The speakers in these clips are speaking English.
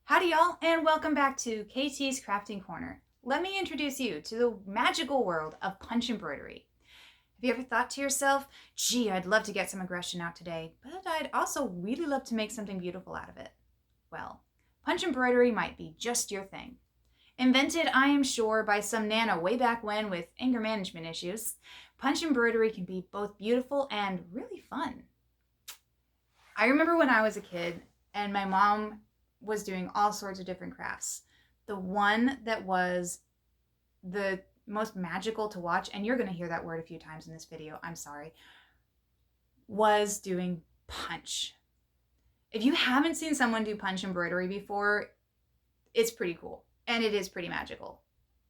Howdy y'all, and welcome back to KT's Crafting Corner. Let me introduce you to the magical world of punch embroidery. Have you ever thought to yourself, gee, I'd love to get some aggression out today, but I'd also really love to make something beautiful out of it? Well, punch embroidery might be just your thing. Invented, I am sure, by some nana way back when with anger management issues, punch embroidery can be both beautiful and really fun. I remember when I was a kid and my mom was doing all sorts of different crafts. The one that was the most magical to watch, and you're going to hear that word a few times in this video, I'm sorry, was doing punch. If you haven't seen someone do punch embroidery before, it's pretty cool and it is pretty magical.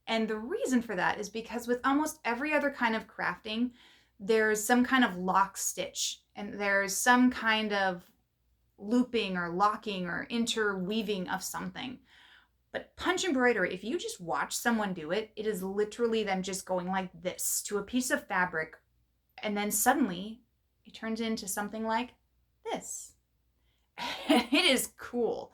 And the reason for that is because with almost every other kind of crafting, there's some kind of lock stitch and there's some kind of looping or locking or interweaving of something. But punch embroidery, if you just watch someone do it, it is literally them just going like this to a piece of fabric, and then suddenly it turns into something like this. It is cool.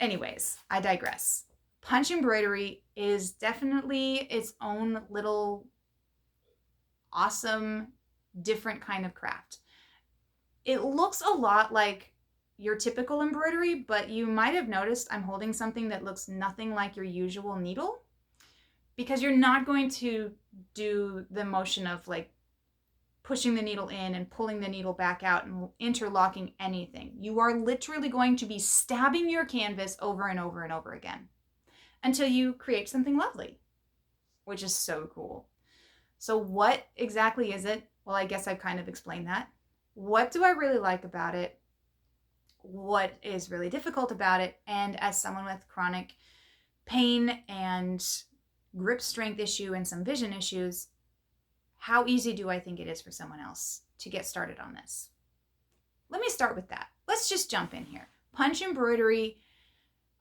Anyways, I digress. Punch embroidery is definitely its own little awesome, different kind of craft. It looks a lot like your typical embroidery, but you might have noticed I'm holding something that looks nothing like your usual needle, because you're not going to do the motion of like pushing the needle in and pulling the needle back out and interlocking anything. You are literally going to be stabbing your canvas over and over and over again until you create something lovely, which is so cool. So what exactly is it? Well, I guess I've kind of explained that. What do I really like about it? What is really difficult about it? And as someone with chronic pain and grip strength issue and some vision issues, how easy do I think it is for someone else to get started on this? Let me start with that. Let's just jump in here. Punch embroidery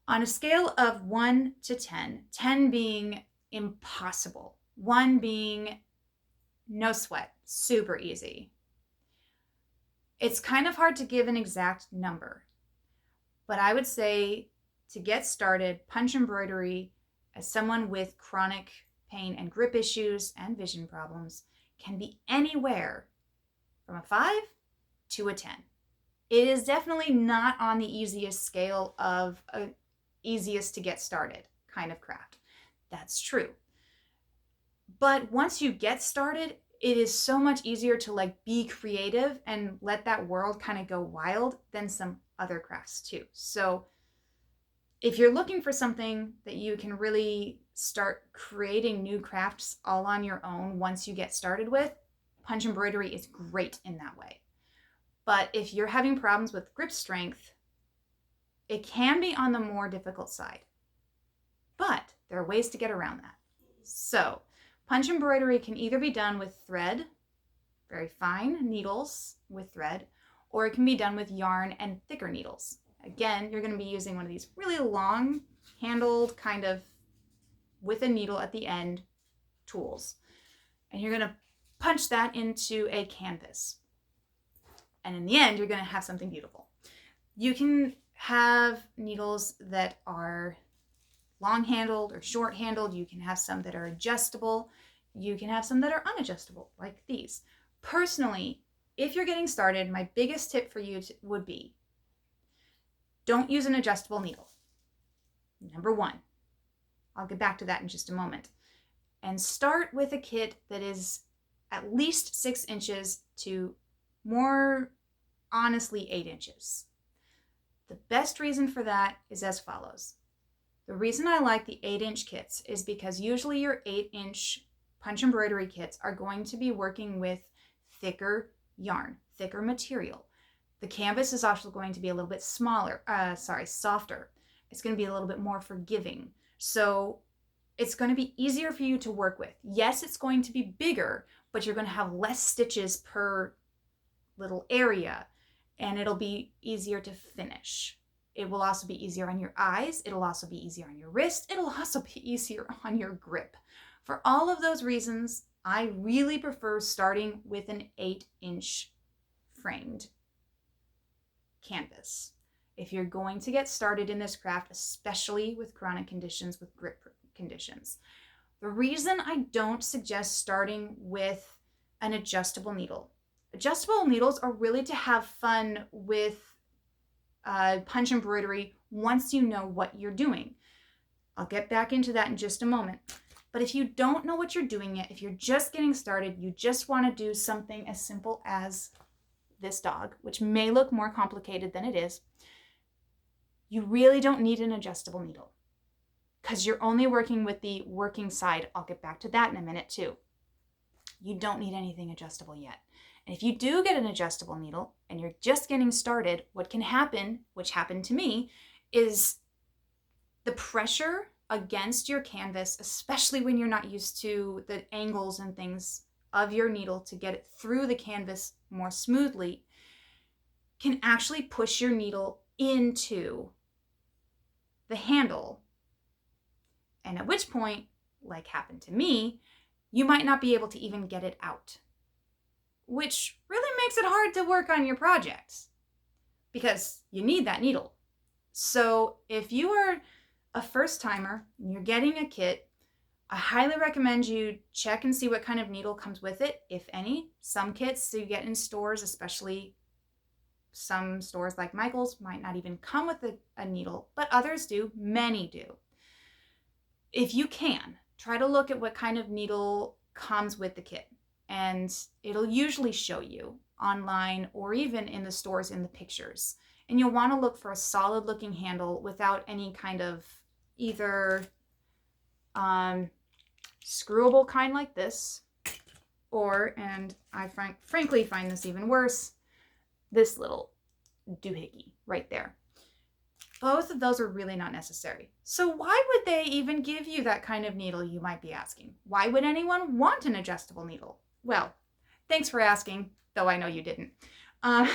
on a scale of 1 to 10, 10 being impossible, 1 being no sweat, super easy. It's kind of hard to give an exact number, but I would say to get started, punch embroidery as someone with chronic pain and grip issues and vision problems can be anywhere from a 5 to a 10. It is definitely not on the easiest scale of a easiest to get started kind of craft. That's true. But once you get started, it is so much easier to like be creative and let that world kind of go wild than some other crafts too. So if you're looking for something that you can really start creating new crafts all on your own once you get started with, punch embroidery is great in that way. But if you're having problems with grip strength, it can be on the more difficult side. But there are ways to get around that. So punch embroidery can either be done with thread, very fine needles with thread, or it can be done with yarn and thicker needles. Again, you're going to be using one of these really long handled kind of with a needle at the end tools. And you're going to punch that into a canvas. And in the end, you're going to have something beautiful. You can have needles that are long handled or short handled. You can have some that are adjustable. You can have some that are unadjustable, like these. Personally, if you're getting started, my biggest tip for you would be don't use an adjustable needle. Number 1. I'll get back to that in just a moment. And start with a kit that is at least 6 inches to more honestly 8 inches. The best reason for that is as follows. The reason I like the 8-inch kits is because usually your 8-inch punch embroidery kits are going to be working with thicker yarn, thicker material. The canvas is also going to be a little bit softer. It's going to be a little bit more forgiving. So it's going to be easier for you to work with. Yes, it's going to be bigger, but you're going to have less stitches per little area, and it'll be easier to finish. It will also be easier on your eyes. It'll also be easier on your wrist. It'll also be easier on your grip. For all of those reasons, I really prefer starting with an 8-inch framed canvas. if you're going to get started in this craft, especially with chronic conditions, with grip conditions. The reason I don't suggest starting with an adjustable needle. Adjustable needles are really to have fun with punch embroidery once you know what you're doing. I'll get back into that in just a moment. But if you don't know what you're doing yet, if you're just getting started, you just want to do something as simple as this dog, which may look more complicated than it is, you really don't need an adjustable needle because you're only working with the working side. I'll get back to that in a minute too. You don't need anything adjustable yet. And if you do get an adjustable needle and you're just getting started, what can happen, which happened to me, is the pressure against your canvas, especially when you're not used to the angles and things of your needle to get it through the canvas more smoothly, can actually push your needle into the handle. And at which point, like happened to me, you might not be able to even get it out, which really makes it hard to work on your projects because you need that needle. So if you are a first timer and you're getting a kit, I highly recommend you check and see what kind of needle comes with it, if any. Some kits you get in stores, especially some stores like Michael's, might not even come with a needle, but others do. Many do. If you can, try to look at what kind of needle comes with the kit, and it'll usually show you online or even in the stores in the pictures. And you'll want to look for a solid looking handle without any kind of either screwable kind like this, or, and I frankly find this even worse, this little doohickey right there. Both of those are really not necessary. So why would they even give you that kind of needle, you might be asking? Why would anyone want an adjustable needle? Well, thanks for asking, though I know you didn't. I'm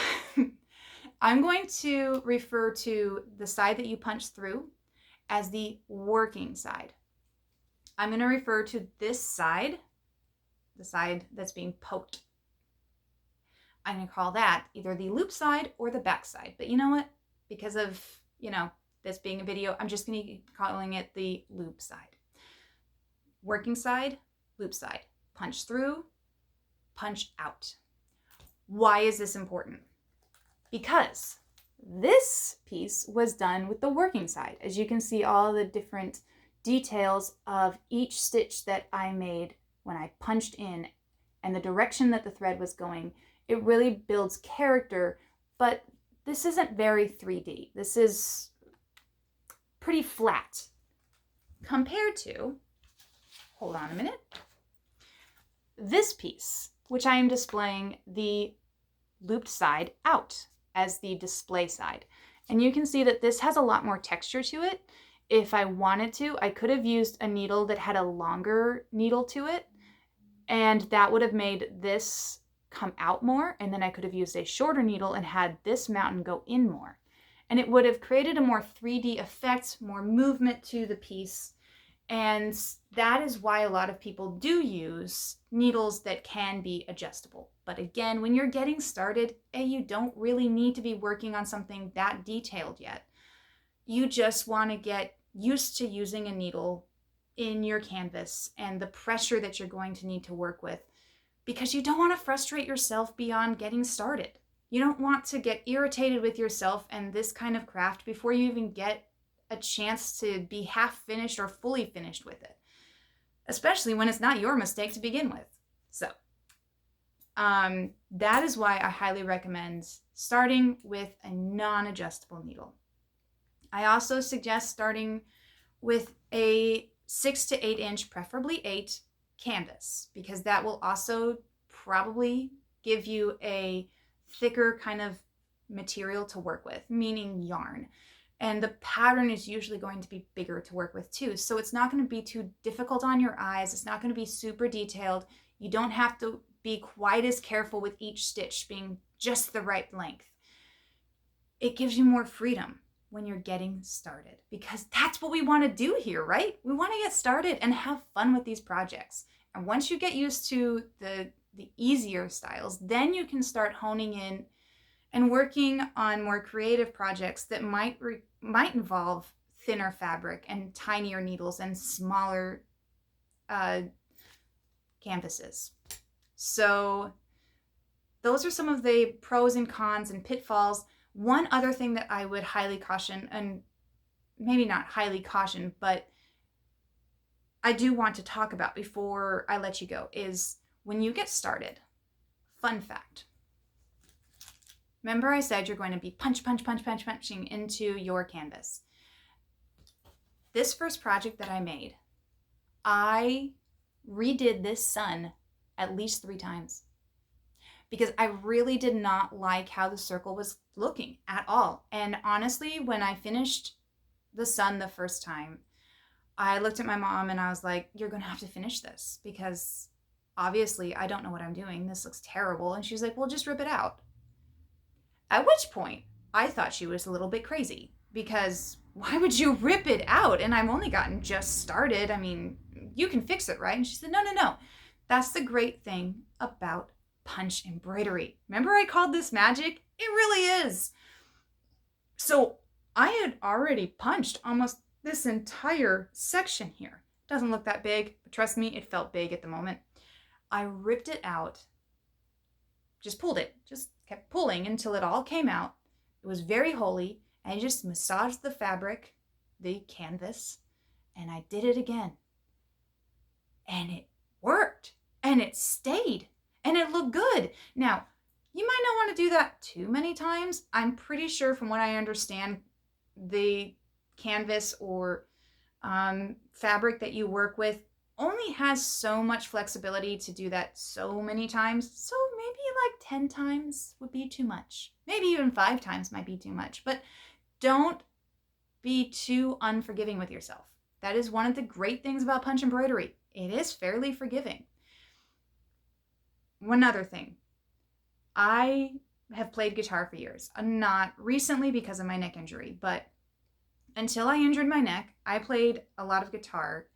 going to refer to the side that you punch through as the working side. I'm going to refer to this side, the side that's being poked. I'm going to call that either the loop side or the back side. But you know what? Because of, this being a video, I'm just going to keep calling it the loop side. Working side, loop side. Punch through, punch out. Why is this important? Because this piece was done with the working side. As you can see, all the different details of each stitch that I made when I punched in and the direction that the thread was going, it really builds character, but this isn't very 3D. This is pretty flat compared to, hold on a minute, this piece, which I am displaying the looped side out as the display side. And you can see that this has a lot more texture to it. If I wanted to, I could have used a needle that had a longer needle to it, and that would have made this come out more, and then I could have used a shorter needle and had this mountain go in more. And it would have created a more 3D effect, more movement to the piece. And that is why a lot of people do use needles that can be adjustable. But again, when you're getting started, you don't really need to be working on something that detailed yet. You just want to get used to using a needle in your canvas and the pressure that you're going to need to work with, because you don't want to frustrate yourself beyond getting started. You don't want to get irritated with yourself and this kind of craft before you even get a chance to be half finished or fully finished with it, especially when it's not your mistake to begin with. So that is why I highly recommend starting with a non-adjustable needle. I also suggest starting with a 6 to 8 inch, preferably 8, canvas, because that will also probably give you a thicker kind of material to work with, meaning yarn. And the pattern is usually going to be bigger to work with too. So it's not going to be too difficult on your eyes. It's not going to be super detailed. You don't have to be quite as careful with each stitch being just the right length. It gives you more freedom when you're getting started, because that's what we want to do here, right? We want to get started and have fun with these projects. And once you get used to the easier styles, then you can start honing in and working on more creative projects that might involve thinner fabric and tinier needles and smaller canvases. So those are some of the pros and cons and pitfalls. One other thing that I would highly caution, and maybe not highly caution, but I do want to talk about before I let you go, is when you get started. Fun fact. Remember I said you're going to be punching into your canvas. This first project that I made, I redid this sun at least 3 times because I really did not like how the circle was looking at all. And honestly, when I finished the sun the first time, I looked at my mom and I was like, you're going to have to finish this because obviously I don't know what I'm doing. This looks terrible. And she's like, well, just rip it out. At which point I thought she was a little bit crazy because why would you rip it out? And I've only gotten just started. I mean, you can fix it, right? And she said, no. That's the great thing about punch embroidery. Remember I called this magic? It really is. So I had already punched almost this entire section here. Doesn't look that big, but trust me, it felt big at the moment. I ripped it out, just pulled it, just kept pulling until it all came out. It was very holy. I just massaged the fabric, the canvas, and I did it again. And it worked, and it stayed, and it looked good. Now, you might not want to do that too many times. I'm pretty sure from what I understand, the canvas or fabric that you work with only has so much flexibility to do that so many times. So maybe like 10 times would be too much. Maybe even 5 times might be too much. But don't be too unforgiving with yourself. That is one of the great things about punch embroidery. It is fairly forgiving. One other thing. I have played guitar for years. Not recently because of my neck injury, but until I injured my neck, I played a lot of guitar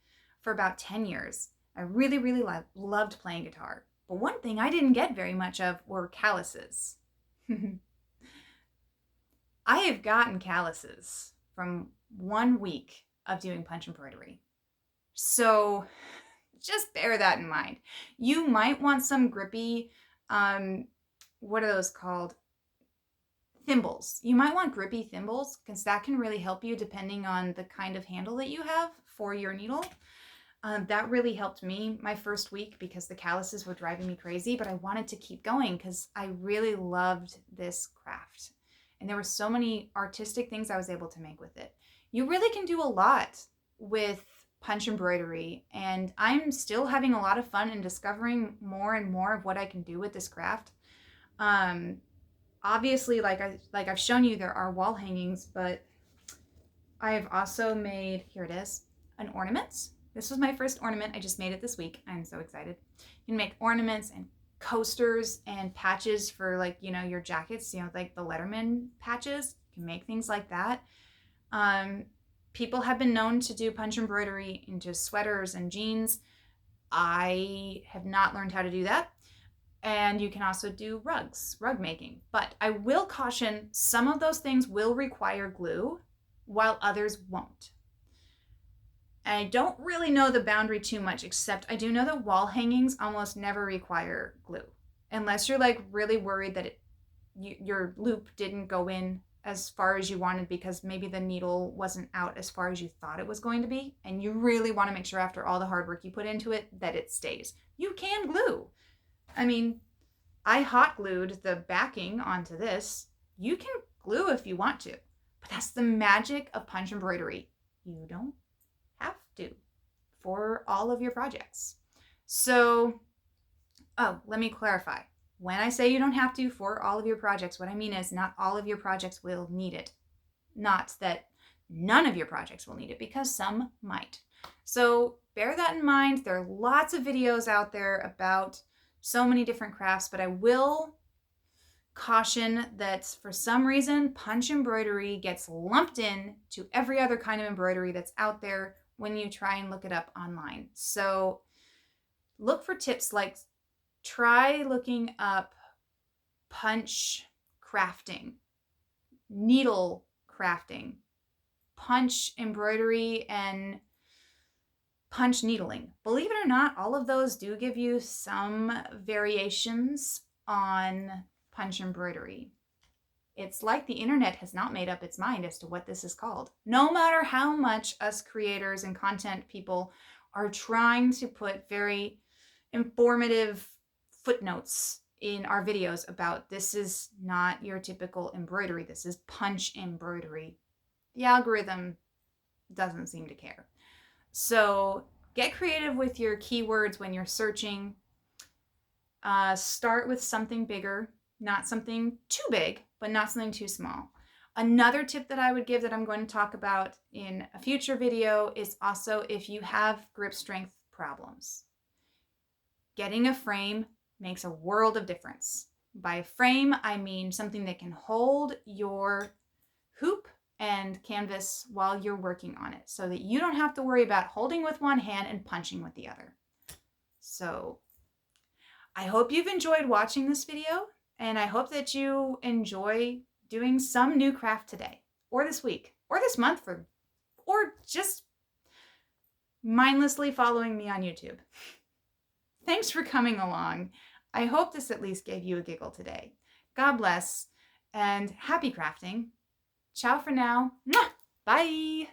for about 10 years. I really loved playing guitar. But one thing I didn't get very much of were calluses. I have gotten calluses from 1 week of doing punch embroidery. So just bear that in mind. You might want some grippy, what are those called? Thimbles. You might want grippy thimbles because that can really help you depending on the kind of handle that you have for your needle. That really helped me my first week because the calluses were driving me crazy, but I wanted to keep going because I really loved this craft. And there were so many artistic things I was able to make with it. You really can do a lot with punch embroidery, and I'm still having a lot of fun in discovering more and more of what I can do with this craft. Obviously, like I've shown you, there are wall hangings, but I have also made, here it is, an ornament. This was my first ornament. I just made it this week. I'm so excited. You can make ornaments and coasters and patches for like, your jackets, like the Letterman patches. You can make things like that. People have been known to do punch embroidery into sweaters and jeans. I have not learned how to do that. And you can also do rug making. But I will caution, some of those things will require glue, while others won't. And I don't really know the boundary too much, except I do know that wall hangings almost never require glue. Unless you're like really worried that your loop didn't go in as far as you wanted because maybe the needle wasn't out as far as you thought it was going to be. And you really want to make sure after all the hard work you put into it that it stays. You can glue. I mean, I hot glued the backing onto this. You can glue if you want to, but that's the magic of punch embroidery. You don't have to for all of your projects. So, let me clarify. When I say you don't have to for all of your projects, what I mean is not all of your projects will need it. Not that none of your projects will need it, because some might. So bear that in mind. There are lots of videos out there about so many different crafts, but I will caution that for some reason, punch embroidery gets lumped in to every other kind of embroidery that's out there when you try and look it up online. So look for tips like try looking up punch crafting, needle crafting, punch embroidery, and punch needling. Believe it or not, all of those do give you some variations on punch embroidery. It's like the internet has not made up its mind as to what this is called. No matter how much us creators and content people are trying to put very informative footnotes in our videos about this is not your typical embroidery, this is punch embroidery, the algorithm doesn't seem to care. So get creative with your keywords when you're searching. Start with something bigger, not something too big, but not something too small. Another tip that I would give that I'm going to talk about in a future video is also if you have grip strength problems. Getting a frame makes a world of difference. By a frame, I mean something that can hold your hoop and canvas while you're working on it so that you don't have to worry about holding with one hand and punching with the other. So I hope you've enjoyed watching this video, and I hope that you enjoy doing some new craft today, or this week, or this month, or just mindlessly following me on YouTube. Thanks for coming along. I hope this at least gave you a giggle today. God bless, and happy crafting. Ciao for now. Bye.